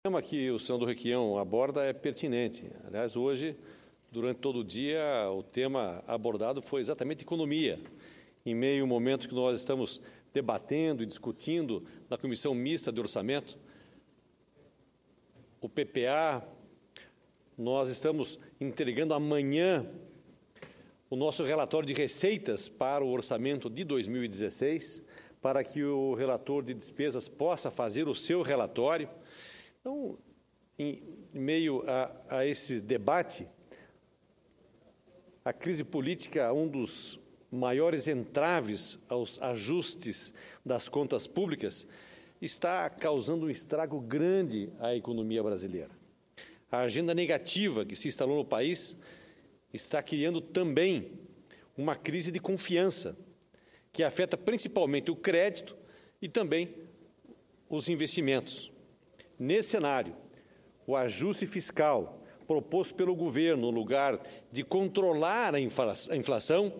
O tema que o senador Requião aborda é pertinente. Aliás, hoje, durante todo o dia, o tema abordado foi exatamente economia, em meio ao momento que nós estamos debatendo e discutindo na Comissão Mista de Orçamento, o PPA, nós estamos entregando amanhã o nosso relatório de receitas para o orçamento de 2016, para que o relator de despesas possa fazer o seu relatório. Então, em meio a esse debate, a crise política é um dos maiores entraves aos ajustes das contas públicas, está causando um estrago grande à economia brasileira. A agenda negativa que se instalou no país está criando também uma crise de confiança, que afeta principalmente o crédito e também os investimentos. Nesse cenário, o ajuste fiscal proposto pelo governo, no lugar de controlar a inflação,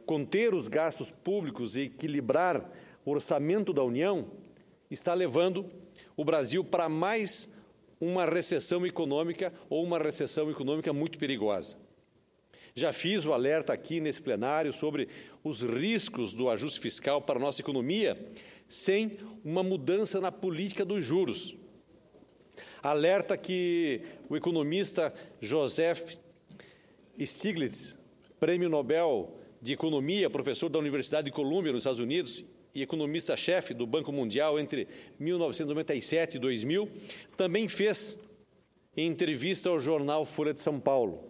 conter os gastos públicos e equilibrar o orçamento da União, está levando o Brasil para mais uma recessão econômica ou uma recessão econômica muito perigosa. Já fiz o alerta aqui nesse plenário sobre os riscos do ajuste fiscal para a nossa economia sem uma mudança na política dos juros. Alerta que o economista Joseph Stiglitz, Prêmio Nobel de Economia, professor da Universidade de Colômbia, nos Estados Unidos, e economista-chefe do Banco Mundial entre 1997 e 2000, também fez em entrevista ao jornal Folha de São Paulo.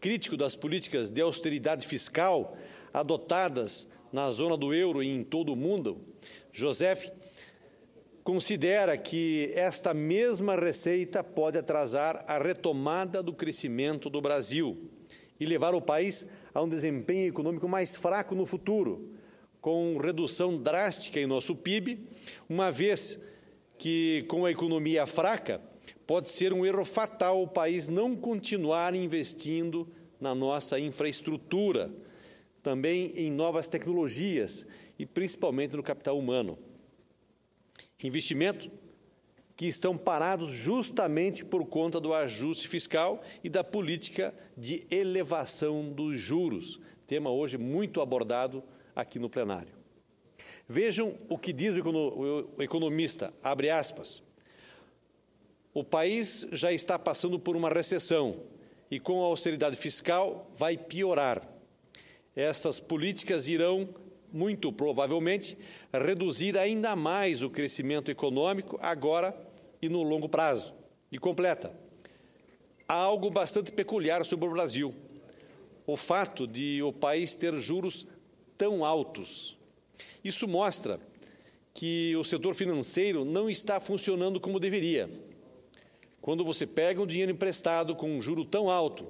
Crítico das políticas de austeridade fiscal adotadas na zona do euro e em todo o mundo, Joseph considera que esta mesma receita pode atrasar a retomada do crescimento do Brasil e levar o país a um desempenho econômico mais fraco no futuro, com redução drástica em nosso PIB, uma vez que, com a economia fraca, pode ser um erro fatal o país não continuar investindo na nossa infraestrutura, também em novas tecnologias e principalmente no capital humano. Investimentos que estão parados justamente por conta do ajuste fiscal e da política de elevação dos juros, tema hoje muito abordado aqui no plenário. Vejam o que diz o economista, abre aspas, o país já está passando por uma recessão e com a austeridade fiscal vai piorar. Estas políticas irão muito provavelmente, reduzir ainda mais o crescimento econômico agora e no longo prazo. E completa. Há algo bastante peculiar sobre o Brasil. O fato de o país ter juros tão altos. Isso mostra que o setor financeiro não está funcionando como deveria. Quando você pega um dinheiro emprestado com um juro tão alto,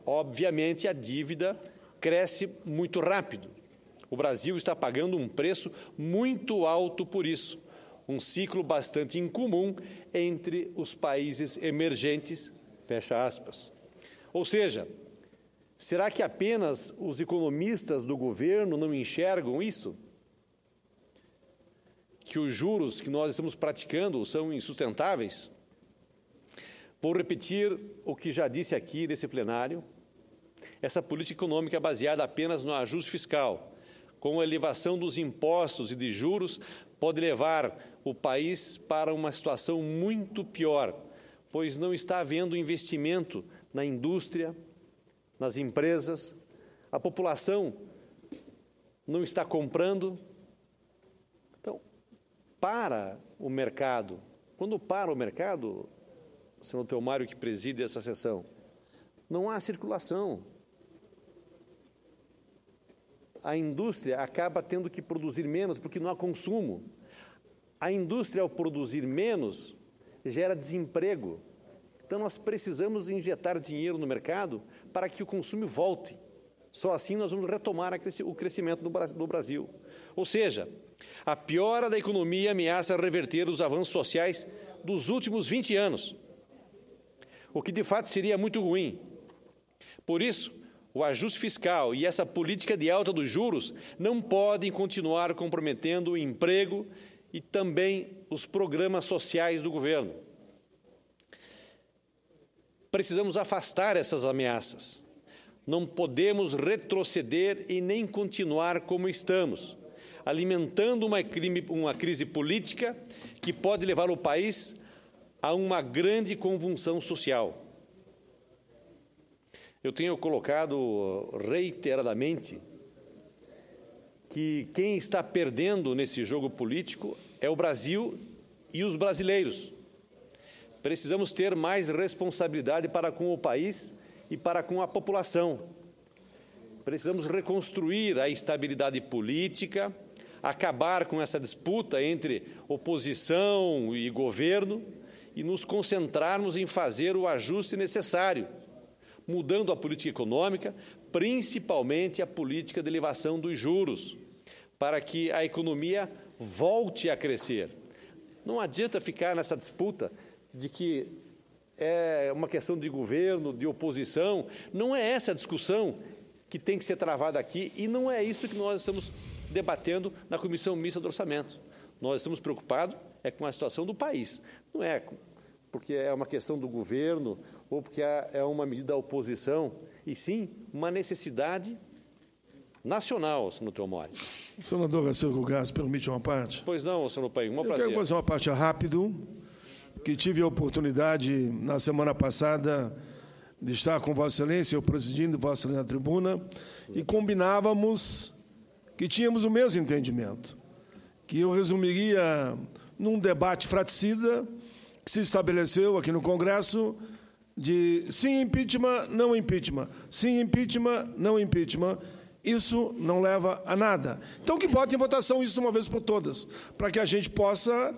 obviamente a dívida cresce muito rápido. O Brasil está pagando um preço muito alto por isso, um ciclo bastante incomum entre os países emergentes, fecha aspas. Ou seja, será que apenas os economistas do governo não enxergam isso? Que os juros que nós estamos praticando são insustentáveis? Vou repetir o que já disse aqui nesse plenário. Essa política econômica é baseada apenas no ajuste fiscal, com a elevação dos impostos e de juros, pode levar o país para uma situação muito pior, pois não está havendo investimento na indústria, nas empresas, a população não está comprando. Então, para o mercado. Quando para o mercado, senador Teomário, que preside essa sessão, não há circulação. A indústria acaba tendo que produzir menos porque não há consumo. A indústria, ao produzir menos, gera desemprego. Então, nós precisamos injetar dinheiro no mercado para que o consumo volte. Só assim nós vamos retomar o crescimento do Brasil. Ou seja, a piora da economia ameaça reverter os avanços sociais dos últimos 20 anos, o que de fato seria muito ruim. Por isso, o ajuste fiscal e essa política de alta dos juros não podem continuar comprometendo o emprego e também os programas sociais do governo. precisamos afastar essas ameaças. Não podemos retroceder e nem continuar como estamos, alimentando uma crise política que pode levar o país a uma grande convulsão social. Eu tenho colocado reiteradamente que quem está perdendo nesse jogo político é o Brasil e os brasileiros. Precisamos ter mais responsabilidade para com o país e para com a população. Precisamos reconstruir a estabilidade política, acabar com essa disputa entre oposição e governo e nos concentrarmos em fazer o ajuste necessário, mudando a política econômica, principalmente a política de elevação dos juros, para que a economia volte a crescer. Não adianta ficar nessa disputa de que é uma questão de governo, de oposição. Não é essa a discussão que tem que ser travada aqui e não é isso que nós estamos debatendo na Comissão Mista do Orçamento. Nós estamos preocupados com a situação do país. Não é porque é uma questão do governo ou porque é uma medida da oposição, e sim uma necessidade nacional, senador Teomori. Senador Racirco Gás, permite uma parte? Pois não, senador Paim, Eu quero fazer uma parte rápido, que tive a oportunidade, na semana passada, de estar com Vossa Excelência, eu presidindo Vossa Excelência na tribuna, e combinávamos que tínhamos o mesmo entendimento, que eu resumiria num debate fraticida que se estabeleceu aqui no Congresso de sim impeachment, não impeachment, sim impeachment, não impeachment. Isso não leva a nada. Então, que bote em votação isso de uma vez por todas, para que a gente possa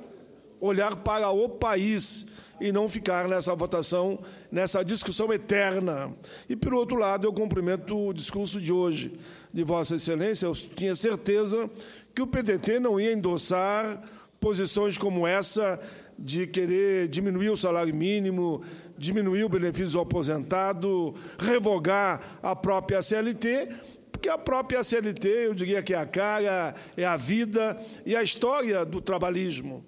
olhar para o país e não ficar nessa votação, nessa discussão eterna. E, por outro lado, eu cumprimento o discurso de hoje de Vossa Excelência. Eu tinha certeza que o PDT não ia endossar posições como essa de querer diminuir o salário mínimo, diminuir o benefício do aposentado, revogar a própria CLT, porque a própria CLT, eu diria que é a cara, é a vida e a história do trabalhismo.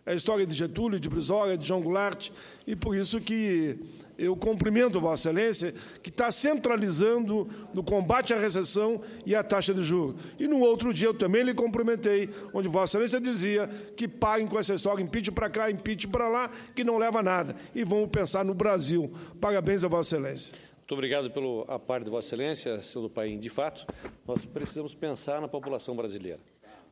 A história de Getúlio, de Brizola, de João Goulart, e por isso que eu cumprimento Vossa Excelência, que está centralizando no combate à recessão e à taxa de juros. E no outro dia eu também lhe cumprimentei, onde Vossa Excelência dizia que parem com essa história, impeachment para cá, impeachment para lá, que não leva a nada. E vamos pensar no Brasil. Parabéns a Vossa Excelência. Muito obrigado pela parte de Vossa Excelência, senador Paim. De fato, nós precisamos pensar na população brasileira.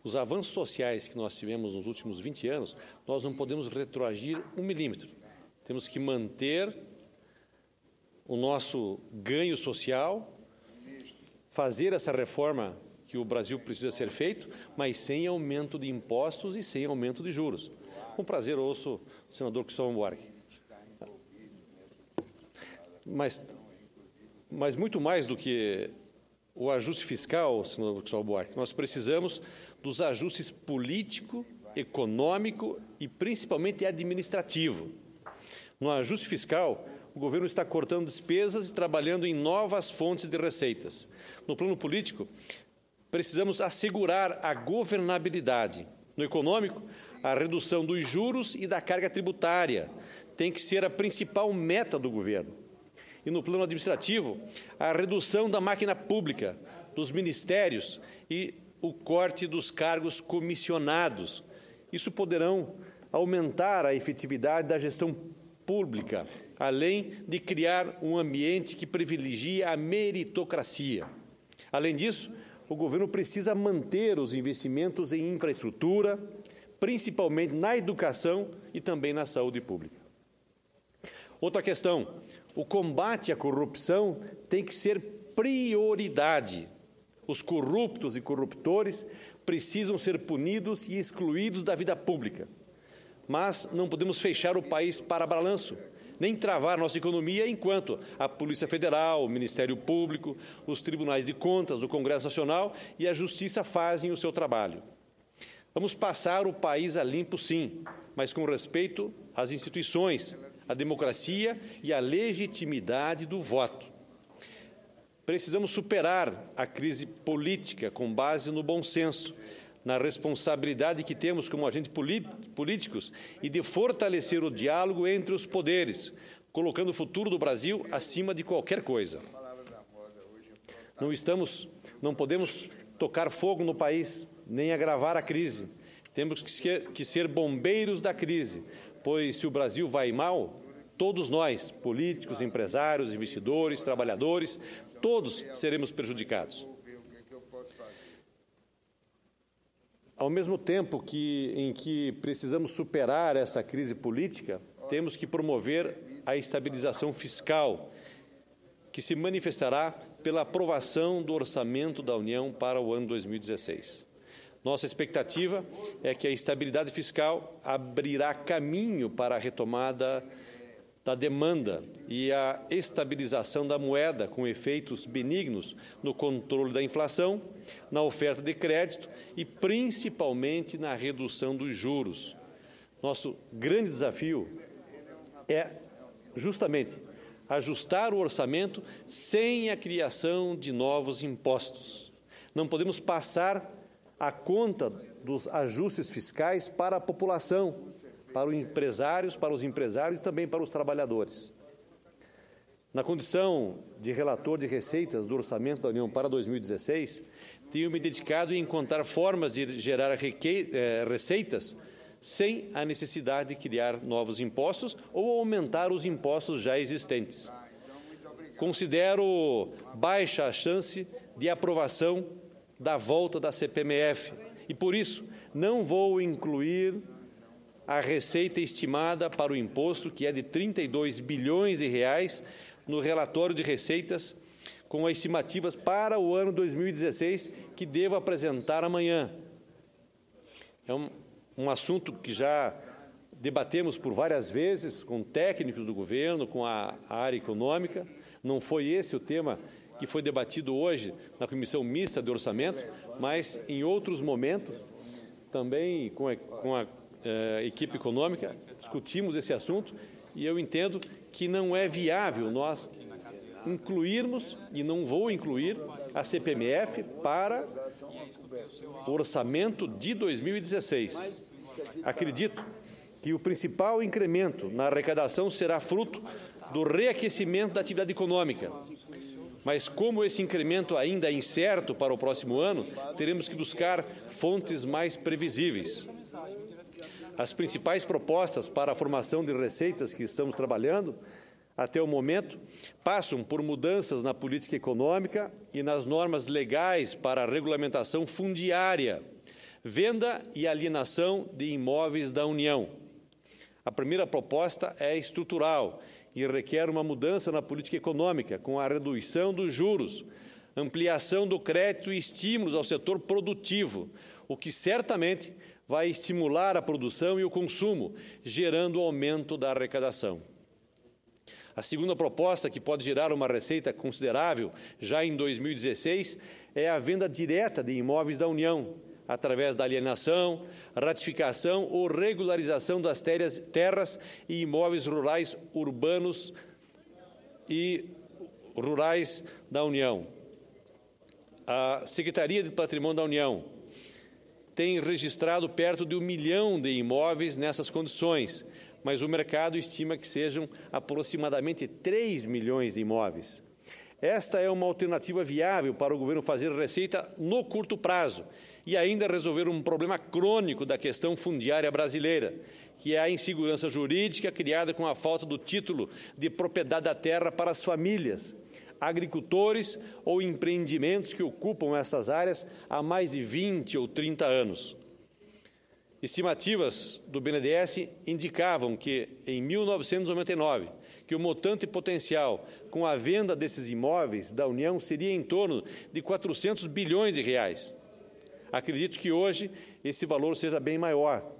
Os avanços sociais que nós tivemos nos últimos 20 anos, nós não podemos retroagir 1 milímetro. Temos que manter o nosso ganho social, fazer essa reforma que o Brasil precisa ser feito, mas sem aumento de impostos e sem aumento de juros. Com prazer, ouço o senador Cristóvão Buarque. Mas muito mais do que o ajuste fiscal, senador Cristóvão Buarque, nós precisamos dos ajustes político, econômico e principalmente administrativo. No ajuste fiscal, o governo está cortando despesas e trabalhando em novas fontes de receitas. No plano político, precisamos assegurar a governabilidade. No econômico, a redução dos juros e da carga tributária tem que ser a principal meta do governo. E no plano administrativo, a redução da máquina pública, dos ministérios e o corte dos cargos comissionados. Isso poderão aumentar a efetividade da gestão pública, além de criar um ambiente que privilegia a meritocracia. Além disso, o governo precisa manter os investimentos em infraestrutura, principalmente na educação e também na saúde pública. Outra questão, o combate à corrupção tem que ser prioridade. Os corruptos e corruptores precisam ser punidos e excluídos da vida pública. Mas não podemos fechar o país para balanço, nem travar nossa economia enquanto a Polícia Federal, o Ministério Público, os Tribunais de Contas, o Congresso Nacional e a Justiça fazem o seu trabalho. Vamos passar o país a limpo, sim, mas com respeito às instituições, à democracia e à legitimidade do voto. Precisamos superar a crise política com base no bom senso, na responsabilidade que temos como agentes políticos e de fortalecer o diálogo entre os poderes, colocando o futuro do Brasil acima de qualquer coisa. Não podemos tocar fogo no país, nem agravar a crise. Temos que ser bombeiros da crise, pois se o Brasil vai mal, todos nós, políticos, empresários, investidores, trabalhadores, todos seremos prejudicados. Ao mesmo tempo em que precisamos superar essa crise política, temos que promover a estabilização fiscal, que se manifestará pela aprovação do orçamento da União para o ano 2016. Nossa expectativa é que a estabilidade fiscal abrirá caminho para a retomada da demanda e a estabilização da moeda, com efeitos benignos no controle da inflação, na oferta de crédito e, principalmente, na redução dos juros. Nosso grande desafio é, justamente, ajustar o orçamento sem a criação de novos impostos. Não podemos passar a conta dos ajustes fiscais para a população, para os empresários e também para os trabalhadores. Na condição de relator de receitas do Orçamento da União para 2016, tenho me dedicado em encontrar formas de gerar receitas sem a necessidade de criar novos impostos ou aumentar os impostos já existentes. Considero baixa a chance de aprovação da volta da CPMF e, por isso, não vou incluir a receita estimada para o imposto, que é de 32 bilhões de reais, no relatório de receitas, com as estimativas para o ano 2016, que devo apresentar amanhã. É um assunto que já debatemos por várias vezes com técnicos do governo, com a área econômica. Não foi esse o tema que foi debatido hoje na Comissão Mista de Orçamento, mas em outros momentos, também com a equipe econômica, discutimos esse assunto e eu entendo que não é viável nós incluirmos, e não vou incluir, a CPMF para o orçamento de 2016. Acredito que o principal incremento na arrecadação será fruto do reaquecimento da atividade econômica. Mas, como esse incremento ainda é incerto para o próximo ano, teremos que buscar fontes mais previsíveis. As principais propostas para a formação de receitas que estamos trabalhando, até o momento, passam por mudanças na política econômica e nas normas legais para a regulamentação fundiária, venda e alienação de imóveis da União. A primeira proposta é estrutural e requer uma mudança na política econômica, com a redução dos juros, ampliação do crédito e estímulos ao setor produtivo, o que certamente vai estimular a produção e o consumo, gerando aumento da arrecadação. A segunda proposta, que pode gerar uma receita considerável já em 2016, é a venda direta de imóveis da União, através da alienação, ratificação ou regularização das terras e imóveis rurais urbanos e rurais da União. A Secretaria de Patrimônio da União tem registrado perto de 1 milhão de imóveis nessas condições, mas o mercado estima que sejam aproximadamente 3 milhões de imóveis. Esta é uma alternativa viável para o governo fazer receita no curto prazo e ainda resolver um problema crônico da questão fundiária brasileira, que é a insegurança jurídica criada com a falta do título de propriedade da terra para as famílias, agricultores ou empreendimentos que ocupam essas áreas há mais de 20 ou 30 anos. Estimativas do BNDES indicavam que, em 1999, que o montante potencial com a venda desses imóveis da União seria em torno de 400 bilhões de reais. Acredito que hoje esse valor seja bem maior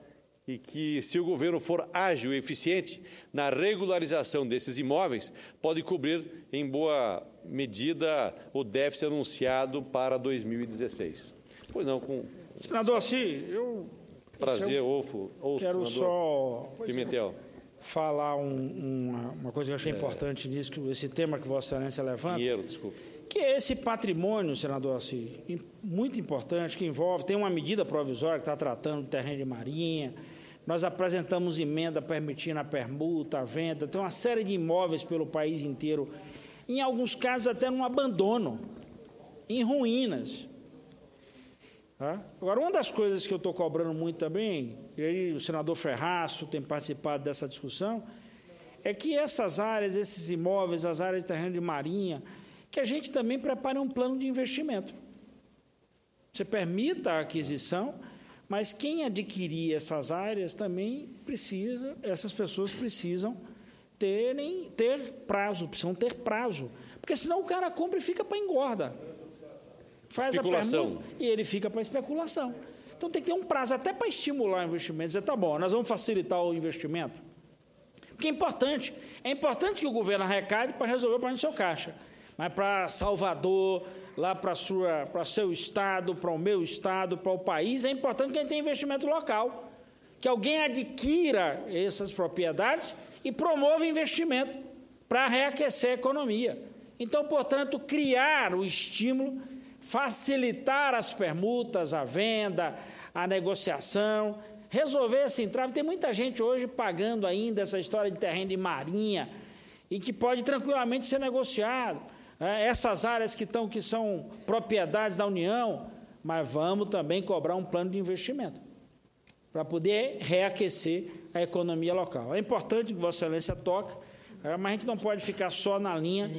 e que, se o governo for ágil e eficiente na regularização desses imóveis, pode cobrir em boa medida o déficit anunciado para 2016. Pois não, com... Senador Assi, prazer, ouço, quero senador só Pimentel. falar uma uma coisa que eu achei importante nisso, esse tema que Vossa Excelência levanta. Dinheiro, desculpe. Que é esse patrimônio, senador Assis, muito importante, que envolve, tem uma medida provisória que está tratando do terreno de marinha, nós apresentamos emenda permitindo a permuta, a venda, tem uma série de imóveis pelo país inteiro, em alguns casos até no abandono, em ruínas. Tá? Agora, uma das coisas que eu estou cobrando muito também, e aí o senador Ferraço tem participado dessa discussão, é que essas áreas, esses imóveis, as áreas de terreno de marinha, que a gente também prepare um plano de investimento. Você permita a aquisição, mas quem adquirir essas áreas também precisa, essas pessoas precisam ter prazo, precisam ter prazo. Porque senão o cara compra e fica para engorda. Faz a permuta e ele fica para especulação. Então tem que ter um prazo até para estimular o investimento. Dizer, tá bom, nós vamos facilitar o investimento. Porque é importante que o governo arrecade para resolver o problema do seu caixa. Mas para Salvador, lá para seu estado, para o meu estado, para o país, é importante que a gente tenha investimento local, que alguém adquira essas propriedades e promova investimento para reaquecer a economia. Então, portanto, criar o estímulo, facilitar as permutas, a venda, a negociação, resolver esse entrave. Tem muita gente hoje pagando ainda essa história de terreno de marinha e que pode tranquilamente ser negociado. Essas áreas que são propriedades da União, mas vamos também cobrar um plano de investimento para poder reaquecer a economia local. É importante que Vossa Excelência toque, mas a gente não pode ficar só na linha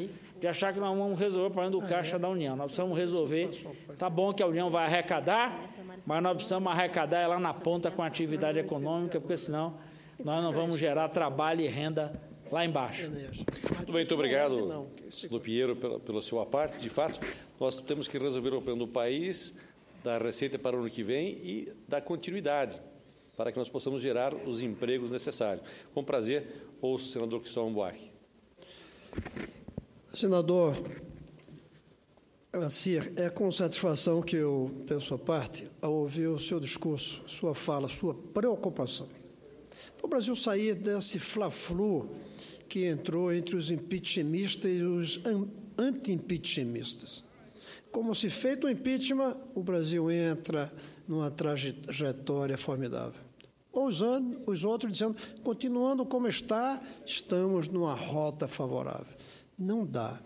de achar que nós vamos resolver o problema do caixa da União. Nós precisamos resolver. Tá bom que a União vai arrecadar, mas nós precisamos arrecadar lá na ponta com a atividade econômica, porque senão nós não vamos gerar trabalho e renda lá embaixo. Muito bem, muito obrigado, senador Pinheiro, pela sua parte. De fato, nós temos que resolver o problema do país, da receita para o ano que vem e da continuidade, para que nós possamos gerar os empregos necessários. Com prazer, ouço o senador Cristóvão Buarque. Senador Assir, é com satisfação que eu peço a parte ao ouvir o seu discurso, sua fala, sua preocupação. Para o Brasil sair desse fla-flu que entrou entre os impeachmentistas e os anti-impeachmentistas. Como se feito o impeachment, o Brasil entra numa trajetória formidável. Os outros dizendo, continuando como está, estamos numa rota favorável. Não dá.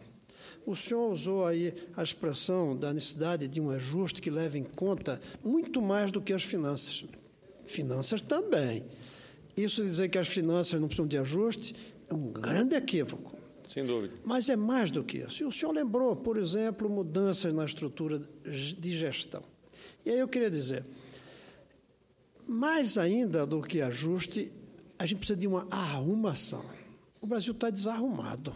O senhor usou aí a expressão da necessidade de um ajuste que leve em conta muito mais do que as finanças. Finanças também. Isso dizer que as finanças não precisam de ajuste é um grande equívoco. Sem dúvida. Mas é mais do que isso. E o senhor lembrou, por exemplo, mudanças na estrutura de gestão. E aí eu queria dizer, mais ainda do que ajuste, a gente precisa de uma arrumação. O Brasil está desarrumado.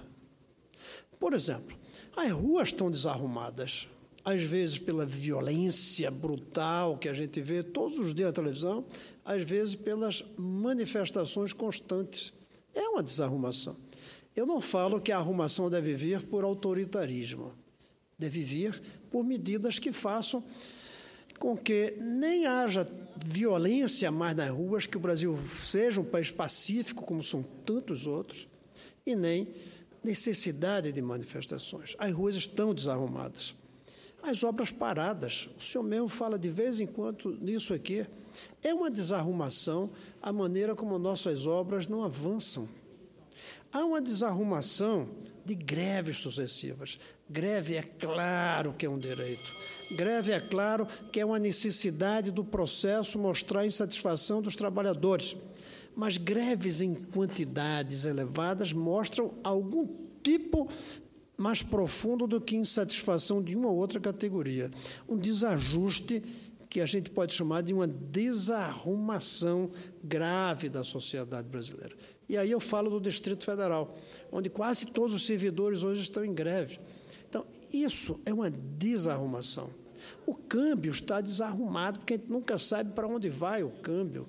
Por exemplo, as ruas estão desarrumadas, às vezes pela violência brutal que a gente vê todos os dias na televisão, às vezes pelas manifestações constantes. É uma desarrumação. Eu não falo que a arrumação deve vir por autoritarismo, deve vir por medidas que façam com que nem haja violência mais nas ruas, que o Brasil seja um país pacífico, como são tantos outros, e nem necessidade de manifestações. As ruas estão desarrumadas. As obras paradas, o senhor mesmo fala de vez em quando nisso aqui, é uma desarrumação a maneira como nossas obras não avançam. Há uma desarrumação de greves sucessivas. Greve é claro que é um direito. Greve é claro que é uma necessidade do processo mostrar a insatisfação dos trabalhadores. Mas greves em quantidades elevadas mostram algum tipo mais profundo do que insatisfação de uma ou outra categoria. Um desajuste que a gente pode chamar de uma desarrumação grave da sociedade brasileira. E aí eu falo do Distrito Federal, onde quase todos os servidores hoje estão em greve. Então, isso é uma desarrumação. O câmbio está desarrumado, porque a gente nunca sabe para onde vai o câmbio.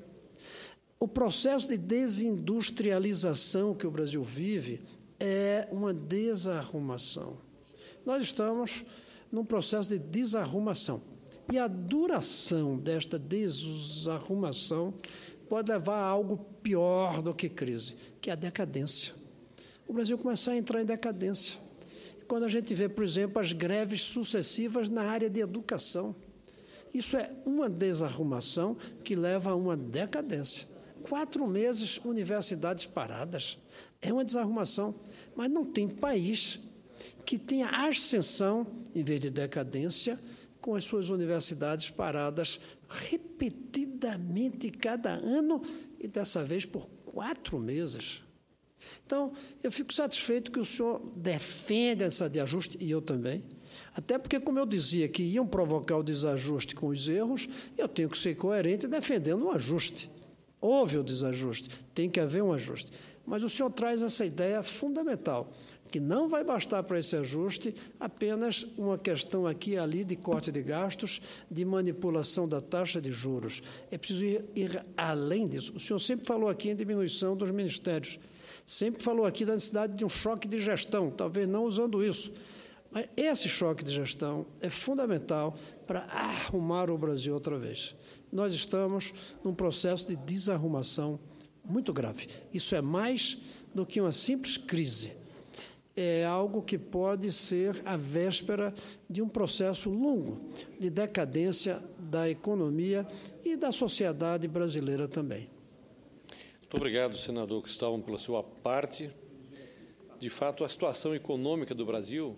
O processo de desindustrialização que o Brasil vive é uma desarrumação. Nós estamos num processo de desarrumação. E a duração desta desarrumação pode levar a algo pior do que crise, que é a decadência. o Brasil começar a entrar em decadência. Quando a gente vê, por exemplo, as greves sucessivas na área de educação, isso é uma desarrumação que leva a uma decadência. 4 meses, universidades paradas, é uma desarrumação, mas não tem país que tenha ascensão, em vez de decadência, com as suas universidades paradas repetidamente cada ano e dessa vez por 4 meses. Então, eu fico satisfeito que o senhor defenda essa de ajuste, e eu também, até porque, como eu dizia, que iam provocar o desajuste com os erros, eu tenho que ser coerente defendendo um ajuste. Houve o desajuste, tem que haver um ajuste. Mas o senhor traz essa ideia fundamental, que não vai bastar para esse ajuste apenas uma questão aqui e ali de corte de gastos, de manipulação da taxa de juros. É preciso ir além disso. O senhor sempre falou aqui em diminuição dos ministérios, sempre falou aqui da necessidade de um choque de gestão, talvez não usando isso. Mas esse choque de gestão é fundamental para arrumar o Brasil outra vez. Nós estamos num processo de desarrumação muito grave. Isso é mais do que uma simples crise. É algo que pode ser a véspera de um processo longo de decadência da economia e da sociedade brasileira também. Muito obrigado, senador Cristóvão, pela sua parte. De fato, a situação econômica do Brasil,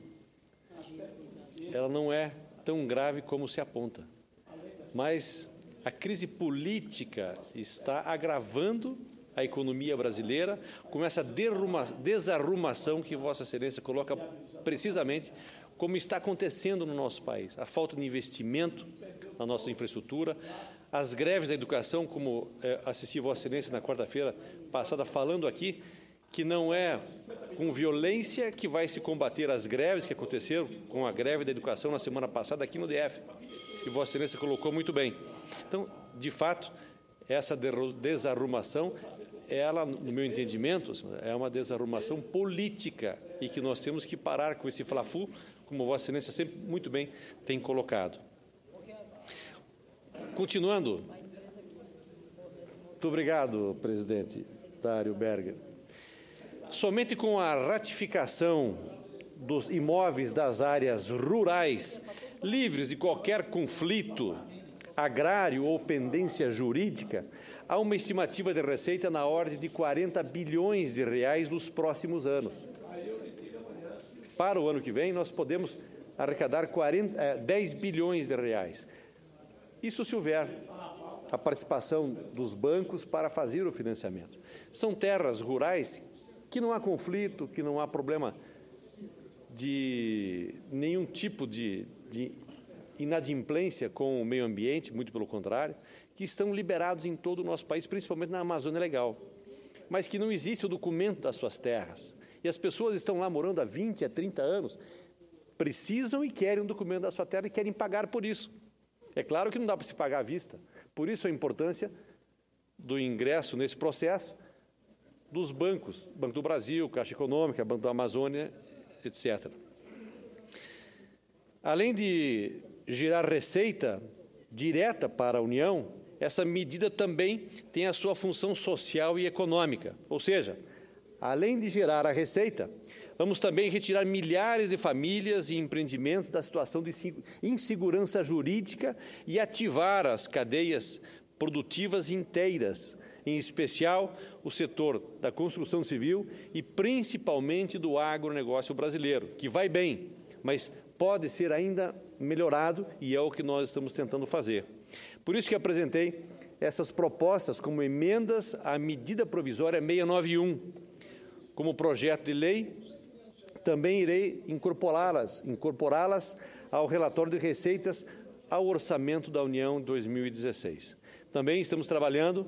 ela não é tão grave como se aponta. Mas a crise política está agravando a economia brasileira com essa desarrumação que Vossa Excelência coloca precisamente como está acontecendo no nosso país. A falta de investimento na nossa infraestrutura, as greves da educação, como assisti Vossa Excelência na quarta-feira passada falando aqui, que não é com violência que vai se combater as greves que aconteceram, com a greve da educação na semana passada aqui no DF, que Vossa Excelência colocou muito bem. Então, de fato, essa desarrumação, ela, no meu entendimento, é uma desarrumação política e que nós temos que parar com esse fla-fu, como Vossa Excelência sempre muito bem tem colocado. Continuando. Muito obrigado, presidente Dário Berger. Somente com a ratificação dos imóveis das áreas rurais, livres de qualquer conflito agrário ou pendência jurídica, há uma estimativa de receita na ordem de 40 bilhões de reais nos próximos anos. Para o ano que vem, nós podemos arrecadar 10 bilhões de reais. Isso se houver a participação dos bancos para fazer o financiamento. São terras rurais que não há conflito, que não há problema de nenhum tipo de inadimplência com o meio ambiente, muito pelo contrário, que estão liberados em todo o nosso país, principalmente na Amazônia Legal, mas que não existe o documento das suas terras. E as pessoas estão lá morando há 20, há 30 anos, precisam e querem um documento da sua terra e querem pagar por isso. É claro que não dá para se pagar à vista, por isso a importância do ingresso nesse processo dos bancos, Banco do Brasil, Caixa Econômica, Banco da Amazônia, etc. Além de gerar receita direta para a União, essa medida também tem a sua função social e econômica, ou seja, além de gerar a receita, vamos também retirar milhares de famílias e empreendimentos da situação de insegurança jurídica e ativar as cadeias produtivas inteiras, em especial o setor da construção civil e principalmente do agronegócio brasileiro, que vai bem, mas pode ser ainda melhorado e é o que nós estamos tentando fazer. Por isso que apresentei essas propostas como emendas à medida provisória 691. Como projeto de lei, também irei incorporá-las ao relatório de receitas ao orçamento da União 2016. Também estamos trabalhando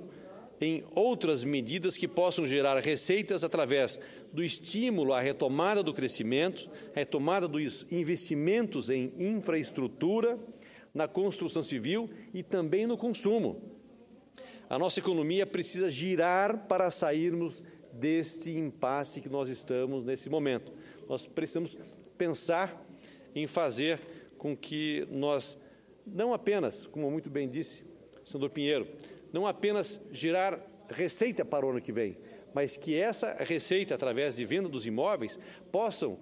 em outras medidas que possam gerar receitas através do estímulo à retomada do crescimento, retomada dos investimentos em infraestrutura, na construção civil e também no consumo. A nossa economia precisa girar para sairmos deste impasse que nós estamos nesse momento. Nós precisamos pensar em fazer com que nós, não apenas, como muito bem disse o senador Pinheiro, não apenas gerar receita para o ano que vem, mas que essa receita, através de venda dos imóveis, possam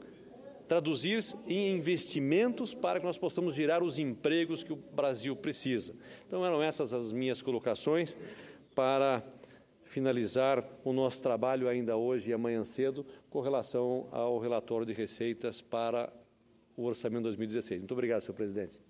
traduzir-se em investimentos para que nós possamos gerar os empregos que o Brasil precisa. Então, eram essas as minhas colocações para finalizar o nosso trabalho ainda hoje e amanhã cedo com relação ao relatório de receitas para o orçamento 2016. Muito obrigado, senhor presidente.